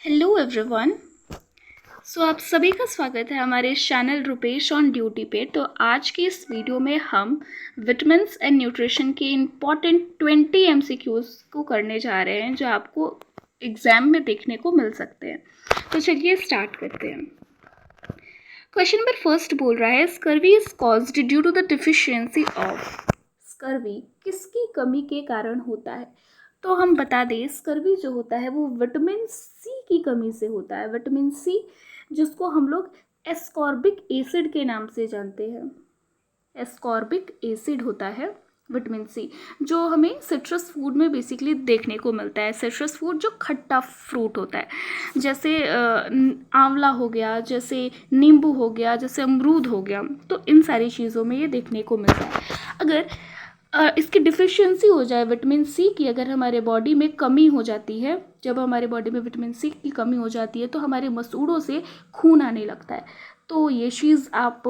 Hello everyone. आप सभी का स्वागत है हमारे चैनल रुपेश ऑन ड्यूटी पे। तो आज की इस वीडियो में हम विटामिन्स एंड न्यूट्रिशन के इम्पॉर्टेंट 20 एमसीक्यूज को करने जा रहे हैं जो आपको एग्जाम में देखने को मिल सकते हैं। तो चलिए स्टार्ट करते हैं। क्वेश्चन नंबर फर्स्ट बोल रहा है scurvy is caused due to the deficiency of. Scurvy किसकी कमी के कारण होता है? तो हम बता दें स्कर्वी जो होता है वो विटामिन सी की कमी से होता है। विटामिन सी जिसको हम लोग एस्कॉर्बिक एसिड के नाम से जानते हैं। एस्कॉर्बिक एसिड होता है विटामिन सी, जो हमें सिट्रस फूड में बेसिकली देखने को मिलता है। सिट्रस फूड जो खट्टा फ्रूट होता है, जैसे आंवला हो गया, जैसे नींबू हो गया, जैसे अमरूद हो गया, तो इन सारी चीज़ों में ये देखने को मिलता है। अगर इसकी डिफिशियंसी हो जाए विटामिन सी की, अगर हमारे बॉडी में कमी हो जाती है, जब हमारे बॉडी में विटामिन सी की कमी हो जाती है तो हमारे मसूड़ों से खून आने लगता है। तो ये चीज़ आप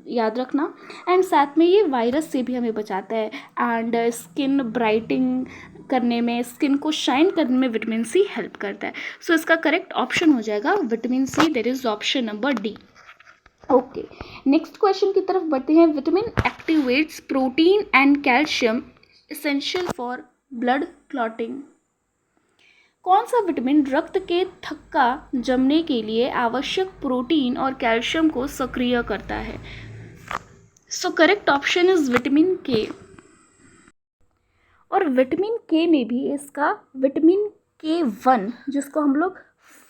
याद रखना। एंड साथ में ये वायरस से भी हमें बचाता है एंड स्किन ब्राइटिंग करने में, स्किन को शाइन करने में विटामिन सी हेल्प करता है। सो इसका करेक्ट ऑप्शन हो जाएगा vitamin C, that is option number D. Okay, next question की तरफ बढ़ते हैं। Vitamin activates protein and calcium essential for blood clotting. कौन सा विटामिन रक्त के थक्का जमने के लिए आवश्यक प्रोटीन और कैल्शियम को सक्रिय करता है? So correct option is vitamin के। और विटामिन के में भी इसका विटामिन K1 जिसको हम लोग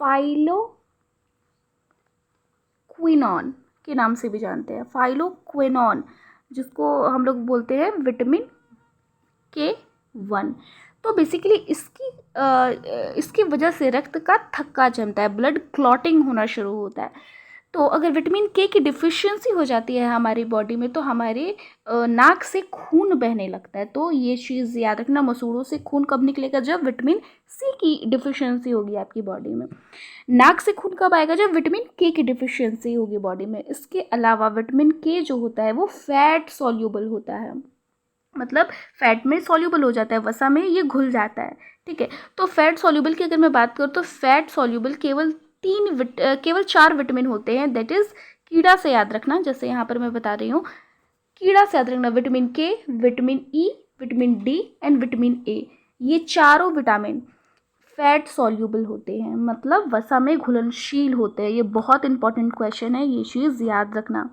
फाइलोक्विनॉन के नाम से भी जानते हैं, फाइलोक्विनॉन जिसको हम लोग बोलते हैं विटामिन K1। तो बेसिकली इसकी वजह से रक्त का थक्का जमता है, ब्लड क्लॉटिंग होना शुरू होता है। तो अगर विटामिन के की डिफिशियंसी हो जाती है हमारी बॉडी में तो हमारे नाक से खून बहने लगता है। तो ये चीज़ याद रखना, मसूड़ों से खून कब निकलेगा? जब विटामिन सी की डिफिशियंसी होगी आपकी बॉडी में। नाक से खून कब आएगा? जब विटामिन के की डिफिशियंसी होगी बॉडी में। इसके अलावा विटामिन के जो होता है वो फैट सॉल्यूबल होता है, मतलब फैट में सॉल्यूबल हो जाता है, वसा में ये घुल जाता है। ठीक है, तो फैट सॉल्यूबल की अगर मैं बात करूँ तो फैट सॉल्यूबल केवल 4 विटामिन होते हैं, दैट इज कीड़ा से याद रखना। जैसे यहाँ पर मैं बता रही हूँ, कीड़ा से याद रखना विटामिन के, vitamin E, vitamin D and vitamin A. ये चारों विटामिन फैट सॉल्यूबल होते हैं, मतलब वसा में घुलनशील होते हैं। ये बहुत इंपॉर्टेंट क्वेश्चन है, ये चीज़ याद रखना।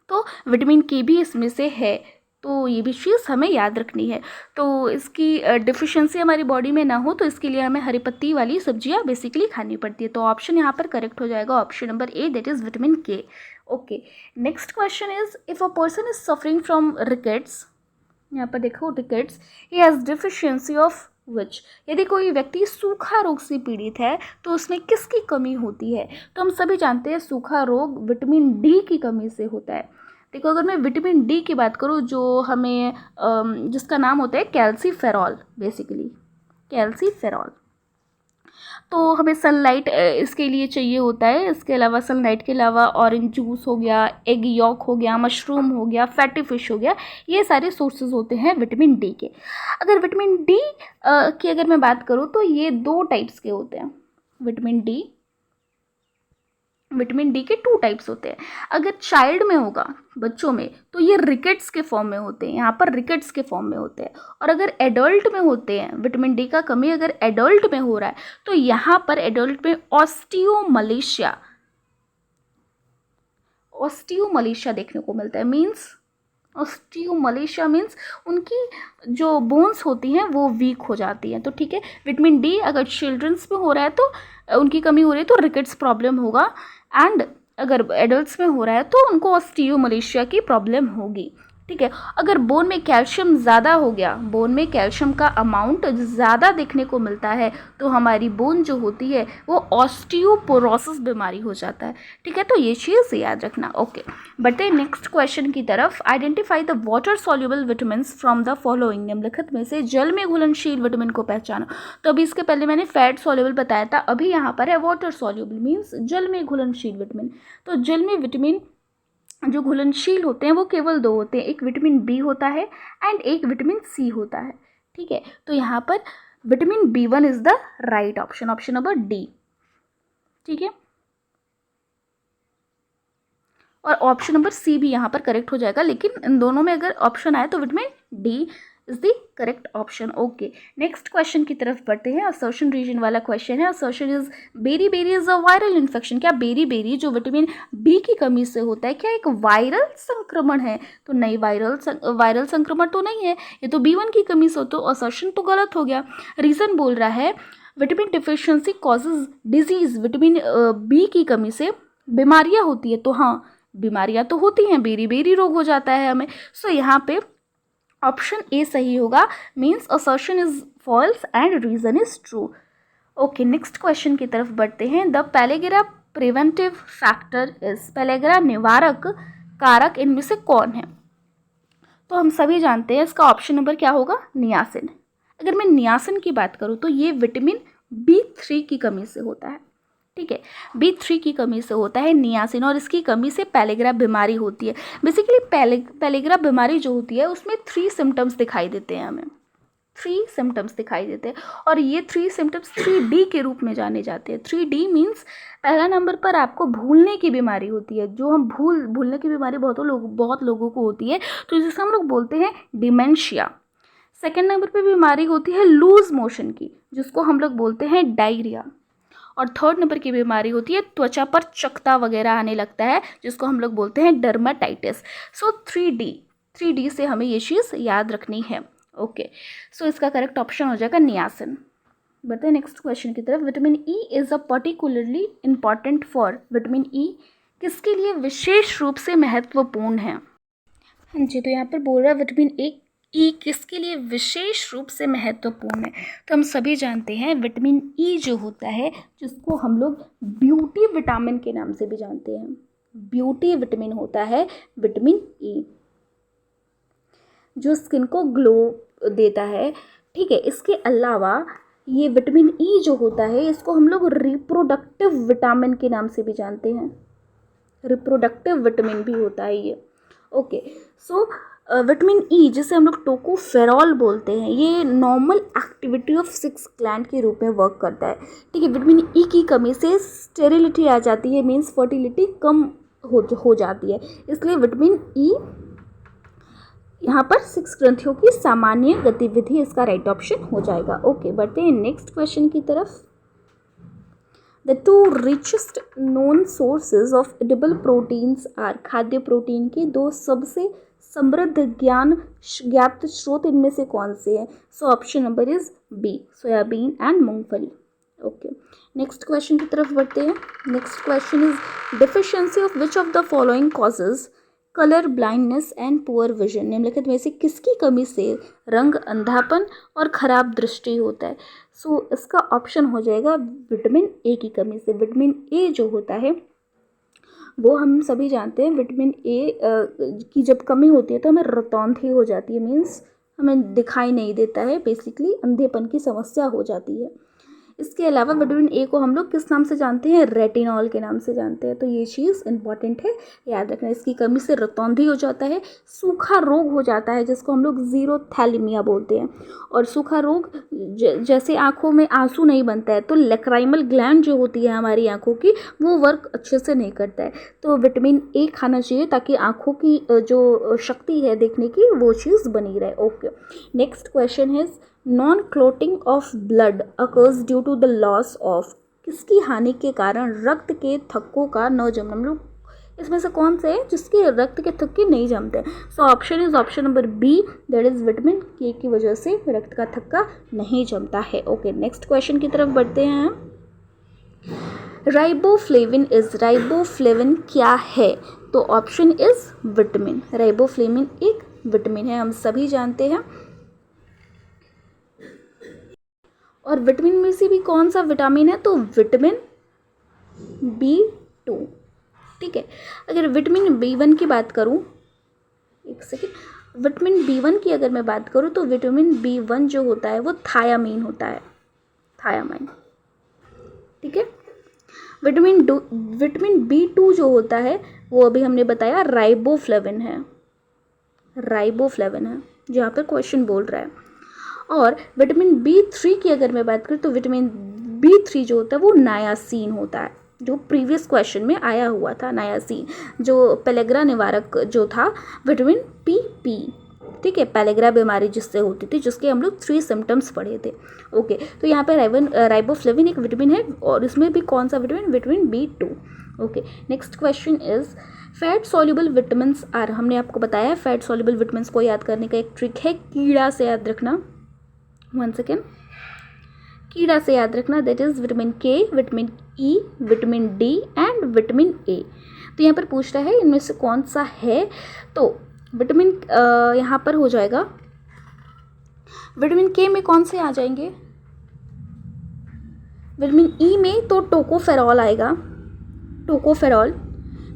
तो विटामिन के भी इसमें से है, तो ये भी चीज़ हमें याद रखनी है। तो इसकी डिफिशियंसी हमारी बॉडी में ना हो तो इसके लिए हमें हरी पत्ती वाली सब्जियां बेसिकली खानी पड़ती है। तो ऑप्शन यहाँ पर करेक्ट हो जाएगा option number A, that is vitamin K. Okay, next question is if a person is suffering from rickets, यहाँ पर देखो rickets, he has deficiency of which. यदि कोई व्यक्ति सूखा रोग से पीड़ित है तो उसमें किसकी कमी होती है? तो हम सभी जानते हैं सूखा रोग विटामिन डी की कमी से होता है। देखो, अगर मैं विटामिन डी की बात करूँ जो हमें जिसका नाम होता है कैल्सीफेरॉल, बेसिकली कैल्सीफेरॉल, तो हमें सनलाइट इसके लिए चाहिए होता है। इसके अलावा सनलाइट के अलावा ऑरेंज जूस हो गया, एग यॉक हो गया, मशरूम हो गया, फैटी फिश हो गया, ये सारे सोर्सेज होते हैं विटामिन डी के। अगर विटामिन डी की अगर मैं बात करूँ तो ये 2 टाइप्स के होते हैं। विटामिन डी के 2 टाइप्स होते हैं। अगर चाइल्ड में होगा, बच्चों में, तो ये रिकेट्स के फॉर्म में होते हैं, यहाँ पर रिकेट्स के फॉर्म में होते हैं। और अगर एडल्ट में होते हैं, विटामिन डी का कमी अगर एडल्ट में हो रहा है तो यहाँ पर एडल्ट में ऑस्टियोमलेशिया देखने को मिलता है। ऑस्टियोमलेशिया मीन्स उनकी जो बोन्स होती हैं वो वीक हो जाती हैं। तो ठीक है, विटामिन डी अगर चिल्ड्रंस में हो रहा है तो उनकी कमी हो रही है तो रिकेट्स प्रॉब्लम होगा, एंड अगर एडल्ट्स में हो रहा है तो उनको ऑस्टियोमलेशिया की प्रॉब्लम होगी। ठीक है, अगर बोन में कैल्शियम ज़्यादा हो गया, बोन में कैल्शियम का अमाउंट ज़्यादा देखने को मिलता है तो हमारी बोन जो होती है वो ऑस्टियोपोरोसिस बीमारी हो जाता है। ठीक है, तो ये चीज़ याद रखना। ओके, बढ़ते हैं नेक्स्ट क्वेश्चन की तरफ। Identify the water soluble vitamin from the following, निम्नलिखित में से जल में घुलनशील विटामिन को पहचानो। तो अभी इसके पहले मैंने फैट सॉल्युबल बताया था, अभी यहाँ पर है वाटर सॉल्युबल मीन्स जल में घुलनशील विटामिन। तो जल में विटामिन जो घुलनशील होते हैं वो केवल 2 होते हैं, एक विटामिन बी होता है एंड एक विटामिन सी होता है। ठीक है, तो यहाँ पर vitamin B1 is the right option, option number D. ठीक है, और ऑप्शन नंबर सी भी यहाँ पर करेक्ट हो जाएगा, लेकिन इन दोनों में अगर ऑप्शन आए तो vitamin D is the correct option. Okay, next question की तरफ बढ़ते हैं। असर्शन रीजन वाला क्वेश्चन है। Assertion is beriberi is a viral infection. क्या बेरी बेरी जो विटामिन बी की कमी से होता है क्या एक वायरल संक्रमण है? तो नहीं, वायरल संक्रमण तो नहीं है, ये तो B1 की कमी से हो, तो असर्शन तो गलत हो गया। रीज़न बोल रहा है vitamin deficiency causes disease, vitamin B की कमी से बीमारियां होती है, तो हाँ बीमारियां तो होती हैं, बेरी बेरी रोग हो जाता है हमें। सो यहाँ पे ऑप्शन ए सही होगा, means assertion is false and reason is true. Okay, next question की तरफ बढ़ते हैं। The pellagra preventive factor is, pellagra निवारक कारक इनमें से कौन है? तो हम सभी जानते हैं इसका ऑप्शन नंबर क्या होगा, नियासिन। अगर मैं नियासिन की बात करूँ तो ये विटामिन B3 की कमी से होता है, ठीक है, B3 की कमी से होता है नियासिन, और इसकी कमी से पेलेग्रा बीमारी होती है। बेसिकली पेलेग्रा बीमारी जो होती है उसमें 3 सिम्टम्स दिखाई देते हैं हमें, 3 सिम्टम्स दिखाई देते हैं, और ये 3 सिम्टम्स 3D के रूप में जाने जाते हैं। 3D मीन्स पहला नंबर पर आपको भूलने की बीमारी होती है, जो हम भूलने की बीमारी बहुत लोगों को होती है, तो जिसे हम लोग बोलते हैं डिमेंशिया। सेकेंड नंबर पर बीमारी होती है लूज मोशन की, जिसको हम लोग बोलते हैं डायरिया। और थर्ड नंबर की बीमारी होती है त्वचा पर चकता वगैरह आने लगता है, जिसको हम लोग बोलते हैं डर्माटाइटिस। सो 3D से हमें ये चीज़ याद रखनी है। ओके, सो इसका करेक्ट ऑप्शन हो जाएगा नियासिन। बढ़ते हैं नेक्स्ट क्वेश्चन की तरफ। Vitamin E is a particularly important for, vitamin E किसके लिए विशेष रूप से महत्वपूर्ण है? हाँ जी, तो यहाँ पर बोल रहा है विटामिन ई किसके लिए विशेष रूप से महत्वपूर्ण है? तो हम सभी जानते हैं विटामिन ई जो होता है, जिसको हम लोग ब्यूटी विटामिन के नाम से भी जानते हैं, ब्यूटी विटामिन होता है विटामिन ई, जो स्किन को ग्लो देता है, ठीक है। इसके अलावा ये विटामिन ई जो होता है इसको हम लोग रिप्रोडक्टिव विटामिन के नाम से भी जानते हैं, रिप्रोडक्टिव विटामिन भी होता है ये। ओके, सो विटामिन ई जिसे हम लोग टोकोफेरॉल बोलते हैं, ये नॉर्मल एक्टिविटी ऑफ 6 ग्लैंड के रूप में वर्क करता है, ठीक है। विटामिन ई की कमी से स्टेरिलिटी आ जाती है, मीन्स फर्टिलिटी कम हो जाती है, इसलिए विटामिन ई यहाँ पर 6 ग्रंथियों की सामान्य गतिविधि इसका राइट ऑप्शन हो जाएगा। ओके, बढ़ते हैं नेक्स्ट क्वेश्चन की तरफ। The 2 richest known sources of edible proteins are, खाद्य प्रोटीन के 2 सबसे समृद्ध ज्ञात स्रोत इनमें से कौन से हैं? So option number is B, soybean and मूंगफली। ओके, नेक्स्ट क्वेश्चन की तरफ बढ़ते हैं। Next question is deficiency of which of the following causes colour blindness and poor vision, निम्नलिखित में से किसकी कमी से रंग अंधापन और खराब दृष्टि होता है? सो इसका ऑप्शन हो जाएगा विटामिन ए की कमी से। विटामिन ए जो होता है वो हम सभी जानते हैं, विटामिन ए की जब कमी होती है तो हमें रतौंधी हो जाती है, मीन्स हमें दिखाई नहीं देता है, बेसिकली अंधेपन की समस्या हो जाती है। इसके अलावा विटामिन ए को हम लोग किस नाम से जानते हैं? रेटिनॉल के नाम से जानते हैं, तो ये चीज़ इंपॉर्टेंट है याद रखना। इसकी कमी से रतौंधी हो जाता है, सूखा रोग हो जाता है जिसको हम लोग ज़ीरोथैलेमिया बोलते हैं, और सूखा रोग जैसे आँखों में आंसू नहीं बनता है तो लैक्राइमल ग्लैंड जो होती है हमारी आँखों की वो वर्क अच्छे से नहीं करता है, तो विटामिन ए खाना चाहिए ताकि आँखों की जो शक्ति है देखने की वो चीज़ बनी रहे। ओके, नेक्स्ट क्वेश्चन है non clotting of blood occurs due to the loss of, किसकी हानि के कारण रक्त के थक्कों का न जमना, मतलब इसमें से कौन से है जिसके रक्त के थक्के नहीं जमते? So option is option number B, that is vitamin K की वजह से रक्त का थक्का नहीं जमता है। ओके, नेक्स्ट क्वेश्चन की तरफ बढ़ते हैं। राइबोफ्लेविन इज, राइबोफ्लेविन क्या है? तो ऑप्शन इज विटामिन, राइबोफ्लेविन एक विटामिन है, हम सभी जानते हैं। और विटामिन में से भी कौन सा विटामिन है? तो विटामिन B2, ठीक है। अगर विटामिन B1 की बात करूं, एक सेकेंड, विटामिन B1 की अगर मैं बात करूं तो विटामिन B1 जो होता है वो थायामीन होता है, थायामाइन, ठीक है। विटामिन B2 जो होता है वो अभी हमने बताया राइबोफ्लेविन है, राइबोफ्लेविन है जो यहाँ पर क्वेश्चन बोल रहा है। और विटामिन B3 की अगर मैं बात करूँ तो विटामिन B3 जो होता है वो नायासिन होता है, जो प्रीवियस क्वेश्चन में आया हुआ था नया सीन, जो पेलेग्रा निवारक जो था विटामिन पी, ठीक है, पेलेग्रा बीमारी जिससे होती थी, जिसके हम लोग 3 सिम्टम्स पढ़े थे। ओके, तो यहाँ पे राइबोफ्लेविन एक विटामिन है, और इसमें भी कौन सा vitamin, vitamin B2। Okay, next question is fat soluble vitamins are, हमने आपको बताया फैट सॉल्युबल विटामिन्स को याद करने का एक ट्रिक है कीड़ा से याद रखना। 1 सेकेंड, कीड़ा से याद रखना, that is vitamin K, vitamin E, vitamin D and vitamin A। तो यहाँ पर पूछ रहा है इनमें से कौन सा है, तो विटामिन यहाँ पर हो जाएगा विटामिन K में कौन से आ जाएंगे, विटामिन E में तो टोकोफेरॉल आएगा, टोकोफेरॉल,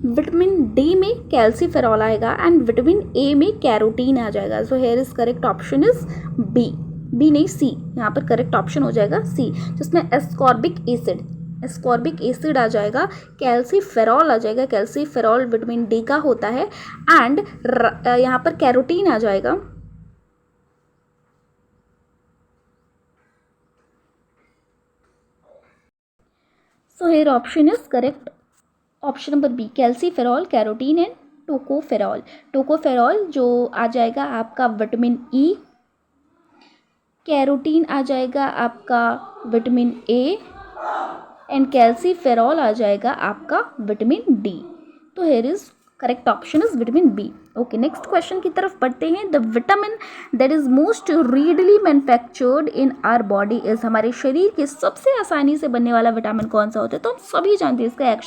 विटामिन D में कैल्सीफेरॉल आएगा एंड विटामिन A में कैरोटीन आ जाएगा। So here is correct option is B नहीं C, यहाँ पर करेक्ट ऑप्शन हो जाएगा C, जिसमें एस्कॉर्बिक एसिड आ जाएगा, कैल्सीफेरॉल आ जाएगा, कैल्सीफेरॉल विटामिन D का होता है एंड यहाँ पर कैरोटीन आ जाएगा। So here option is correct, option number B, calciferol, carotene and tocopherol. Tocopherol जो आ जाएगा आपका विटामिन E, कैरोटीन आ जाएगा आपका विटामिन A एंड कैल्सीफेरॉल आ जाएगा आपका विटामिन D। तो here is correct option is vitamin B। Okay, next question की तरफ बढ़ते हैं। The vitamin that is most readily manufactured in our body is, हमारे शरीर के सबसे आसानी से बनने वाला विटामिन कौन सा होता है, तो हम सभी जानते हैं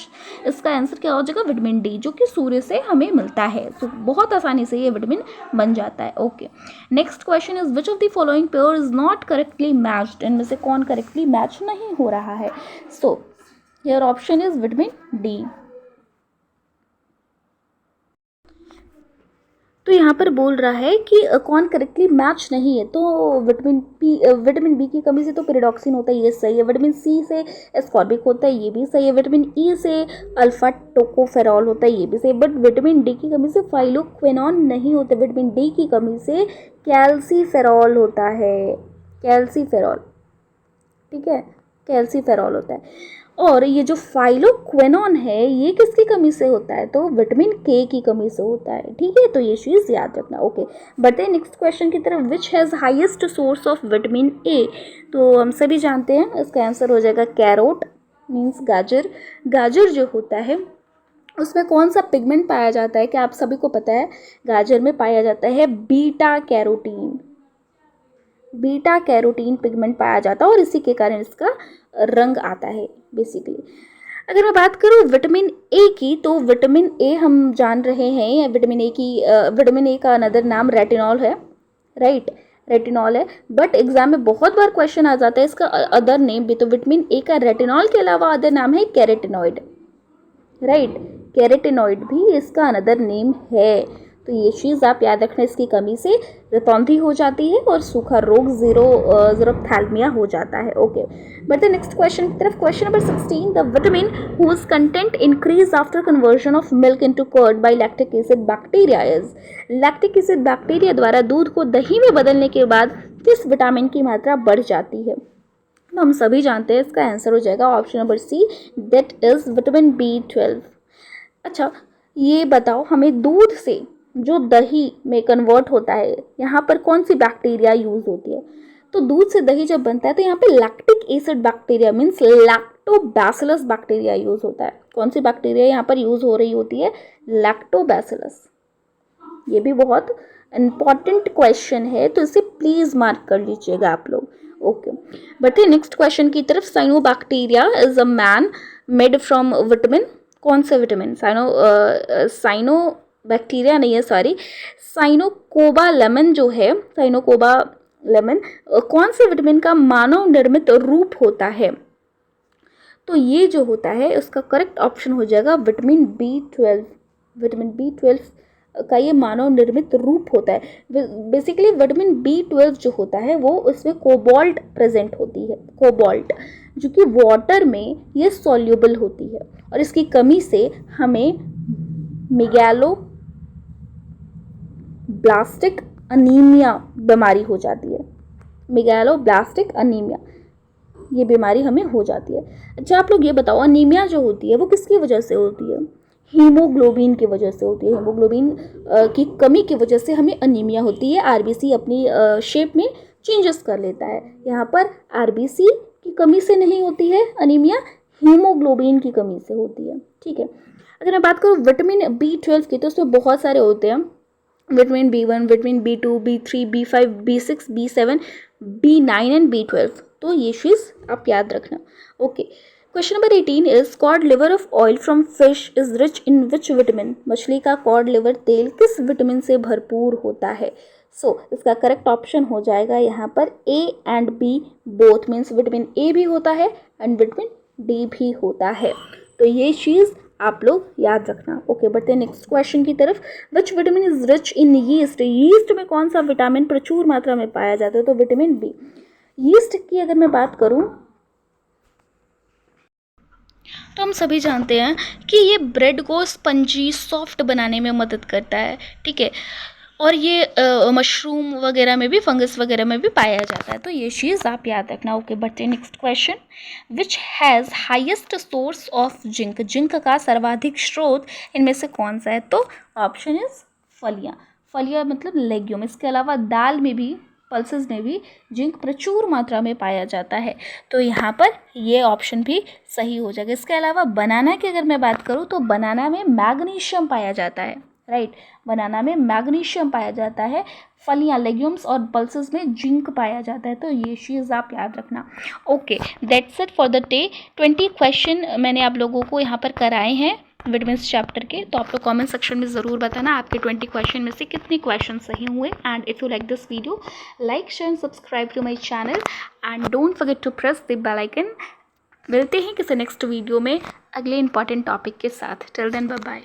इसका आंसर क्या हो जाएगा, विटामिन D, जो कि सूर्य से हमें मिलता है। तो बहुत आसानी से ये विटामिन बन जाता है। Okay, next question is which of the following pair is not correctly matched, इनमें से कौन करेक्टली मैच नहीं हो रहा है। So your option is vitamin D। तो यहाँ पर बोल रहा है कि कौन करेक्टली मैच नहीं है, तो विटामिन बी की कमी से तो पेरिडॉक्सिन होता है, ये सही है। विटामिन सी से एस्कॉर्बिक होता है, ये भी सही है। विटामिन ई से अल्फा टोकोफेरॉल होता है, ये भी सही। बट विटामिन डी की कमी से फाइलोक्विनोन नहीं होता, विटामिन डी की कमी से कैल्सीफेरॉल होता है, कैल्सीफेरॉल, ठीक है, कैल्सीफेरॉल होता है। और ये जो फाइलोक्विनोन है ये किसकी कमी से होता है, तो विटामिन के की कमी से होता है, ठीक है, तो ये चीज़ याद रखना। ओके, बढ़ते हैं नेक्स्ट क्वेश्चन की तरफ। Which has highest source of vitamin A, तो हम सभी जानते हैं इसका आंसर हो जाएगा कैरोट, मीन्स गाजर। गाजर जो होता है उसमें कौन सा पिगमेंट पाया जाता है, क्या आप सभी को पता है, गाजर में पाया जाता है beta carotene, beta carotene pigment पाया जाता है और इसी के कारण इसका रंग आता है बेसिकली। अगर मैं बात करूँ विटामिन ए की, तो विटामिन ए हम जान रहे हैं, विटामिन ए का अनदर नाम रेटिनॉल है, राइट, रेटिनॉल है। बट एग्जाम में बहुत बार क्वेश्चन आ जाता है इसका अदर नेम भी, तो विटामिन ए का रेटिनॉल के अलावा अदर नाम है कैरेटिनॉइड, राइट, कैरेटिनॉइड भी इसका अनदर नेम है। तो ये चीज़ आप याद रखना, इसकी कमी से रतौंधी हो जाती है और सूखा रोग ज़ीरोथैल्मिया हो जाता है। ओके, बढ़ते नेक्स्ट क्वेश्चन की तरफ। Question number 16, the vitamin whose content increase after conversion of milk into curd by lactic acid bacteria is, lactic acid bacteria द्वारा दूध को दही में बदलने के बाद किस विटामिन की मात्रा बढ़ जाती है, तो हम सभी जानते हैं इसका आंसर हो जाएगा option number C, that is vitamin B12। अच्छा, ये बताओ हमें दूध से जो दही में कन्वर्ट होता है यहाँ पर कौन सी बैक्टीरिया यूज होती है, तो दूध से दही जब बनता है तो यहाँ पे lactic acid bacteria means lactobacillus bacteria use होता है। कौन सी बैक्टीरिया यहाँ पर यूज हो रही होती है, लैक्टोबैसिलस। ये भी बहुत इंपॉर्टेंट क्वेश्चन है, तो इसे प्लीज मार्क कर लीजिएगा आप लोग। ओके, बढ़ते नेक्स्ट क्वेश्चन की तरफ। Cyanobacteria is a man made from vitamin, कौन से विटामिन, साइनो बैक्टीरिया नहीं है, सॉरी, साइनोकोबा लेमन जो है, साइनोकोबा लेमन कौन से विटामिन का मानव निर्मित रूप होता है, तो ये जो होता है उसका करेक्ट ऑप्शन हो जाएगा विटामिन B12। विटामिन B12 का ये मानव निर्मित रूप होता है। बेसिकली विटामिन B12 जो होता है वो उसमें कोबाल्ट प्रेजेंट होती है, कोबाल्ट जो कि वाटर में ये सॉल्युबल होती है और इसकी कमी से हमें मेगैलो ब्लास्टिक अनीमिया बीमारी हो जाती है, मेगैलोब्लास्टिक अनीमिया। ये बीमारी हमें हो जाती है। अच्छा आप लोग ये बताओ, अनीमिया जो होती है वो किसकी वजह से होती है? हीमोग्लोबिन की वजह से होती है। हीमोग्लोबिन की कमी की वजह से हमें अनीमिया होती है। आरबीसी अपनी शेप में चेंजेस कर लेता है। यहाँ पर आरबीसी की कमी से नहीं होती है अनीमिया, हीमोग्लोबिन की कमी से होती है। ठीक है, अगर मैं बात करूँ विटामिन B12 की, तो उसमें बहुत सारे होते हैं। Vitamin B1, vitamin B2, B3, B5, B6, B7, B9 and B12। तो ये चीज़ आप याद रखना। Okay, question number 18 is cod liver of oil from fish is rich in which vitamin? मछली का कॉड लिवर तेल किस विटामिन से भरपूर होता है? इसका करेक्ट ऑप्शन हो जाएगा यहाँ पर A and B both, means vitamin A भी होता है एंड विटामिन D भी होता है। तो ये चीज़ आप लोग याद रखना। ओके, बढ़ते हैं नेक्स्ट क्वेश्चन की तरफ। Which vitamin is rich in yeast? Yeast में कौन सा विटामिन प्रचुर मात्रा में पाया जाता है? तो विटामिन B। यीस्ट की अगर मैं बात करूं तो हम सभी जानते हैं कि ये ब्रेड को स्पंजी सॉफ्ट बनाने में मदद करता है। ठीक है, और ये मशरूम वगैरह में भी, फंगस वगैरह में भी पाया जाता है। तो ये चीज़ आप याद रखना। ओके, बढ़ते next question. Which has highest source of zinc? Zinc का सर्वाधिक स्रोत इनमें से कौन सा है? तो ऑप्शन इज फलियाँ। फलियाँ मतलब लेग्यूम। इसके अलावा दाल में भी, पल्सेस में भी जिंक प्रचुर मात्रा में पाया जाता है। तो यहाँ पर ये ऑप्शन भी सही हो जाएगा। इसके अलावा बनाना की अगर मैं बात करूँ तो बनाना में मैग्नीशियम पाया जाता है। राइट, बनाना में मैग्नीशियम पाया जाता है। फलियाँ, लेग्यूम्स और पल्सेस में जिंक पाया जाता है। तो ये चीज़ आप याद रखना। Okay, that's it for the day. 20 question मैंने आप लोगों को यहाँ पर कराए हैं विटामिन्स चैप्टर के। तो आप लोग कमेंट सेक्शन में ज़रूर बताना आपके 20 क्वेश्चन में से कितने क्वेश्चन सही हुए। And if you like this video, like share and subscribe to my channel and don't forget to press the bell icon. मिलते हैं किसी नेक्स्ट वीडियो में अगले इंपॉर्टेंट टॉपिक के साथ। Till then bye bye.